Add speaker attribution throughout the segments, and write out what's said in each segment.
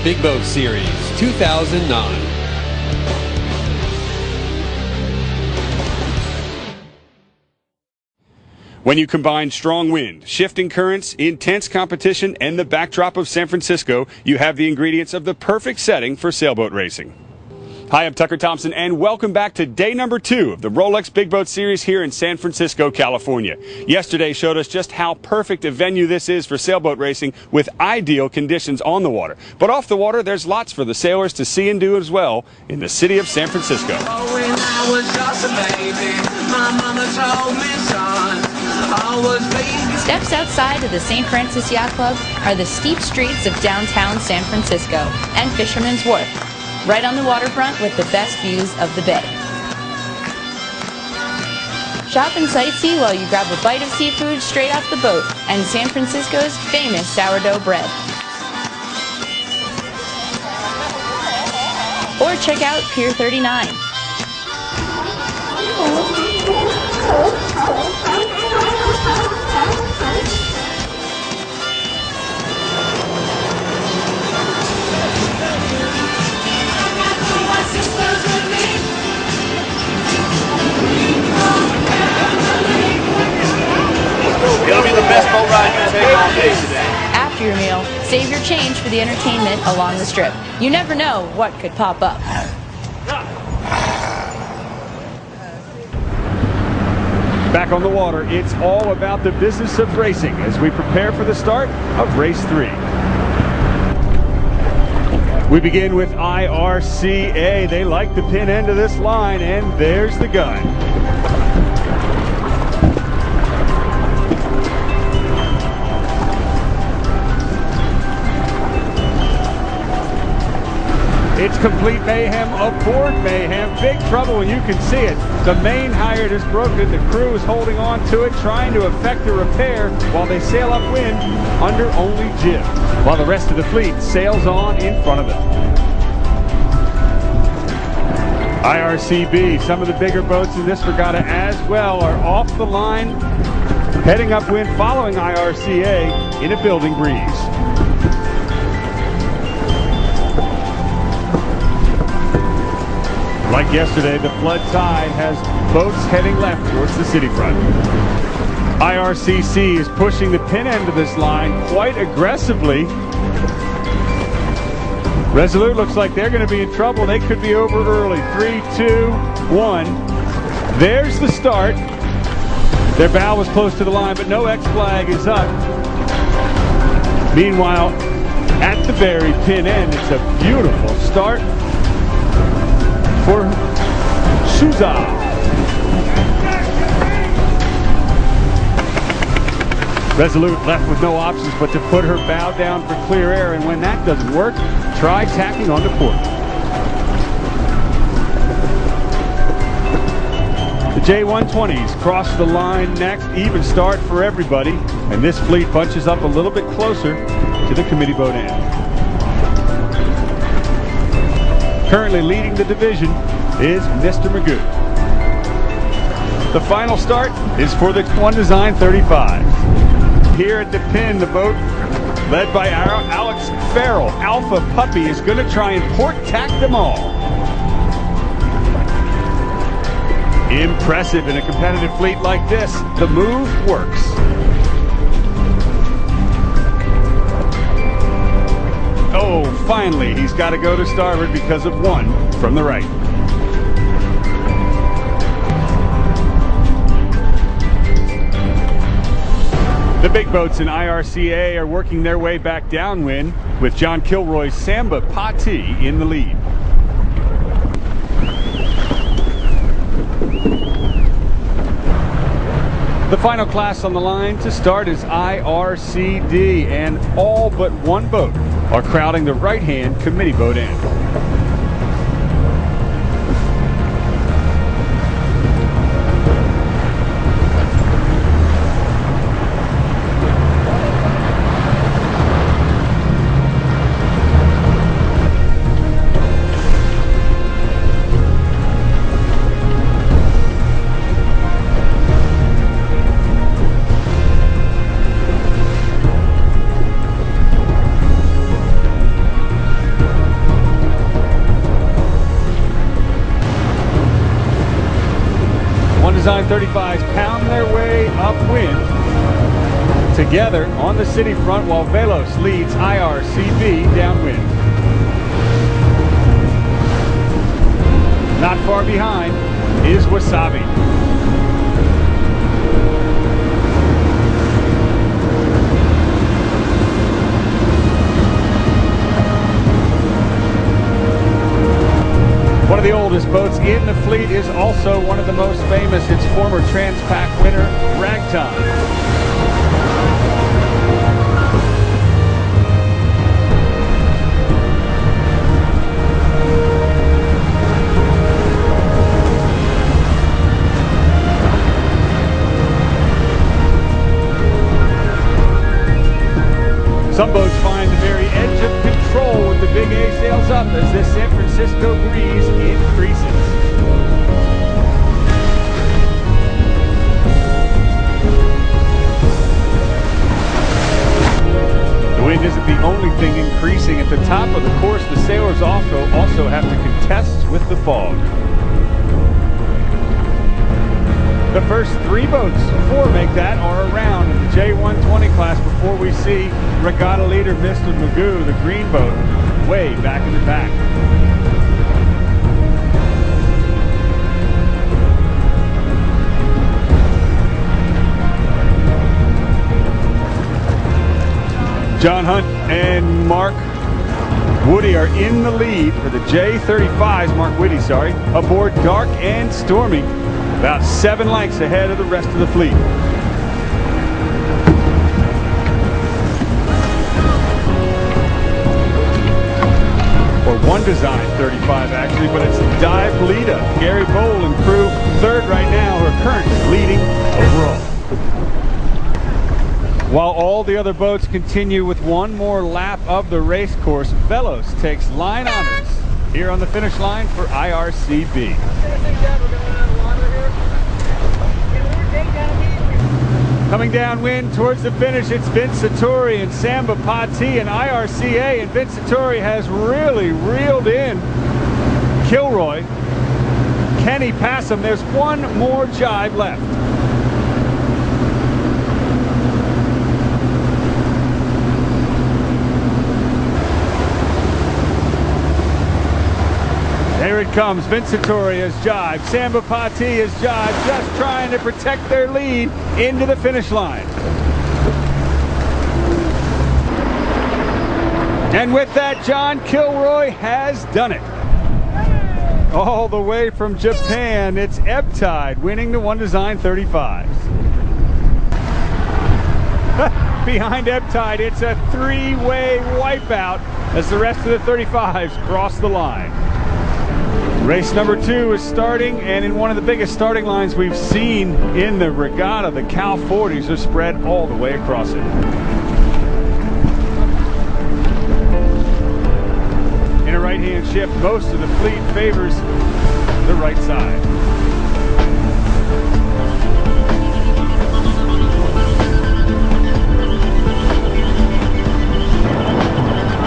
Speaker 1: Big Boat Series 2009.
Speaker 2: When you combine strong wind, shifting currents, intense competition, and the backdrop of San Francisco, you have the ingredients of the perfect setting for sailboat racing. Hi, I'm Tucker Thompson, and welcome back to day number 2 of the Rolex Big Boat Series here in San Francisco, California. Yesterday showed us just how perfect a venue this is for sailboat racing with ideal conditions on the water. But off the water, there's lots for the sailors to see and do as well in the city of San Francisco.
Speaker 3: Oh, when I was just a baby, my mama told me, son, I was baby.
Speaker 4: Steps outside of the St. Francis Yacht Club are the steep streets of downtown San Francisco and Fisherman's Wharf, right on the waterfront with the best views of the bay. Shop and sightsee while you grab a bite of seafood straight off the boat and San Francisco's famous sourdough bread. Or check out Pier 39.
Speaker 5: It'll be the best boat ride you'll take all day today.
Speaker 4: After your meal, save your change for the entertainment along the strip. You never know what could pop up.
Speaker 2: Back on the water, it's all about the business of racing as we prepare for the start of race 3. We begin with IRCA. They like the pin end of this line, and there's the gun. It's complete mayhem aboard mayhem. Big trouble when you can see it. The main halyard is broken. The crew is holding on to it, trying to effect a repair while they sail upwind under only jib, while the rest of the fleet sails on in front of them. IRCB, some of the bigger boats in this regatta as well, are off the line, heading upwind following IRCA in a building breeze. Like yesterday, the flood tide has boats heading left towards the city front. IRCC is pushing the pin end of this line quite aggressively. Resolute looks like they're going to be in trouble. They could be over early. 3, 2, 1. There's the start. Their bow was close to the line, but no X flag is up. Meanwhile, at the very pin end, it's a beautiful start for Souza. Resolute left with no options but to put her bow down for clear air, and when that doesn't work, try tacking onto port. The J120s cross the line next, even start for everybody, and this fleet bunches up a little bit closer to the committee boat end. Currently leading the division is Mr. Magoo. The final start is for the One Design 35. Here at the pin, the boat led by Alex Farrell, Alpha Puppy, is going to try and port tack them all. Impressive in a competitive fleet like this. The move works. Oh, finally, he's got to go to starboard because of one from the right. The big boats in IRCA are working their way back downwind with John Kilroy's Samba Pati in the lead. The final class on the line to start is IRCD, and all but one boat are crowding the right-hand committee boat end. Design 35s pound their way upwind together on the city front while Velos leads IRCB downwind. Not far behind is Wasabi. One of the oldest boats in the fleet is also one of the most famous. It's former Transpac winner, Ragtime. Some boats find the very edge of control with the big A sails up as this San Francisco breeze increases. The wind isn't the only thing increasing. At the top of the course, the sailors also have to contest with the fog. The first 3 boats, 4 make that, are around in the J120 class before we see regatta leader Mr. Magoo, the green boat, way back in the back. John Hunt and Mark Woody are in the lead for the J35s, Mark Woody, sorry, aboard Dark and Stormy, about 7 lengths ahead of the rest of the fleet. Or one Design 35 actually, but it's Dive Lita. Gary Bowl and crew third right now, who are currently leading overall. While all the other boats continue with one more lap of the race course, Velos takes line honors here on the finish line for IRCB. Coming downwind towards the finish, it's Vince Sartori and Samba Pati and IRCA, and Vince Sartori has really reeled in Kilroy. Can he pass him? There's one more jibe left. There it comes. Vince Sartori has jibed. Samba Pati has jibed, just trying to protect their lead into the finish line. And with that, John Kilroy has done it. All the way from Japan, it's Ebb Tide winning the One Design 35s. Behind Ebb Tide, it's a 3-way wipeout as the rest of the 35s cross the line. Race number 2 is starting, and in one of the biggest starting lines we've seen in the regatta, the Cal 40s are spread all the way across it. In a right-hand shift, most of the fleet favors the right side.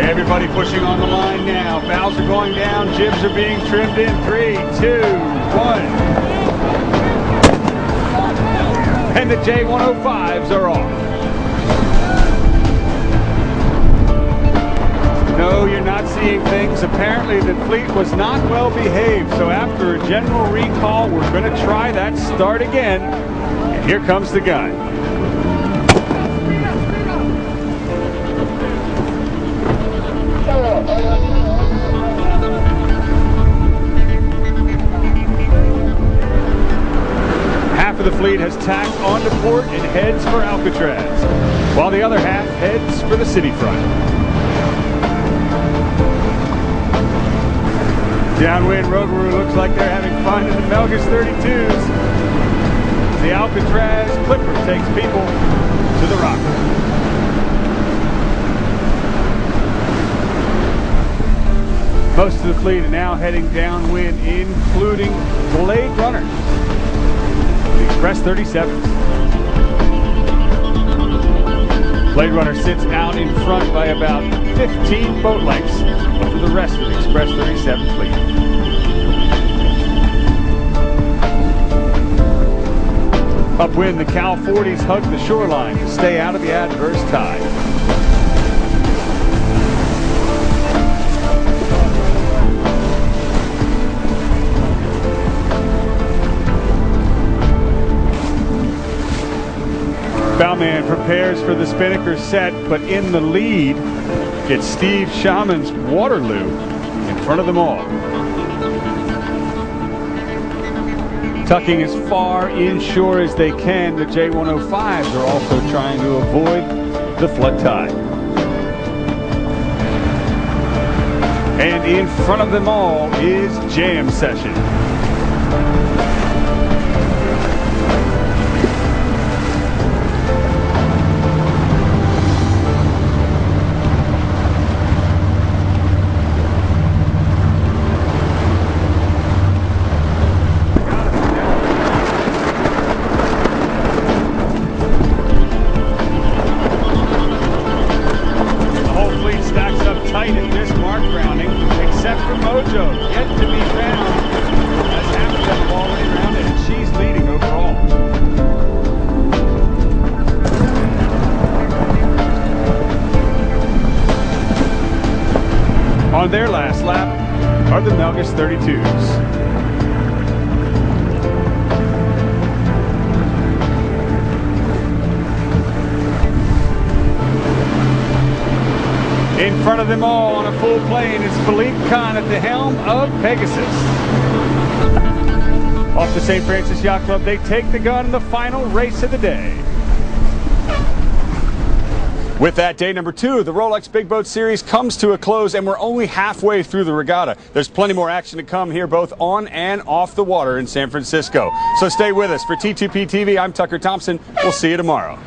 Speaker 2: Everybody pushing on the line now. Bows are going down. Jibs are being trimmed in. 3, 2, 1. And the J105s are off. No, you're not seeing things. Apparently the fleet was not well behaved. So after a general recall, we're going to try that start again. And here comes the guy. Half of the fleet has tacked onto port and heads for Alcatraz, while the other half heads for the city front. Downwind, Rotorua looks like they're having fun in the Melgus 32s. The Alcatraz Clipper takes people to the rock. Most of the fleet are now heading downwind, including Blade Runner, the Express 37. Blade Runner sits out in front by about 15 boat lengths over the rest of the Express 37 fleet. Upwind, the Cal 40s hug the shoreline to stay out of the adverse tide. Bowman prepares for the spinnaker set, but in the lead, it's Steve Shaman's Waterloo in front of them all. Tucking as far inshore as they can, the J105s are also trying to avoid the flood tide. And in front of them all is Jam Session. Yet to be found, as half of them have already rounded, and she's leading overall. On their last lap are the Melgus 32s. In front of them all on a full plane is Philippe Kahn at the helm of Pegasus. Off the St. Francis Yacht Club, they take the gun in the final race of the day. With that, day number 2, the Rolex Big Boat Series comes to a close, and we're only halfway through the regatta. There's plenty more action to come here, both on and off the water in San Francisco. So stay with us. For T2P TV, I'm Tucker Thompson. We'll see you tomorrow.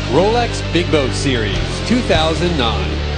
Speaker 1: Rolex Big Boat Series 2009.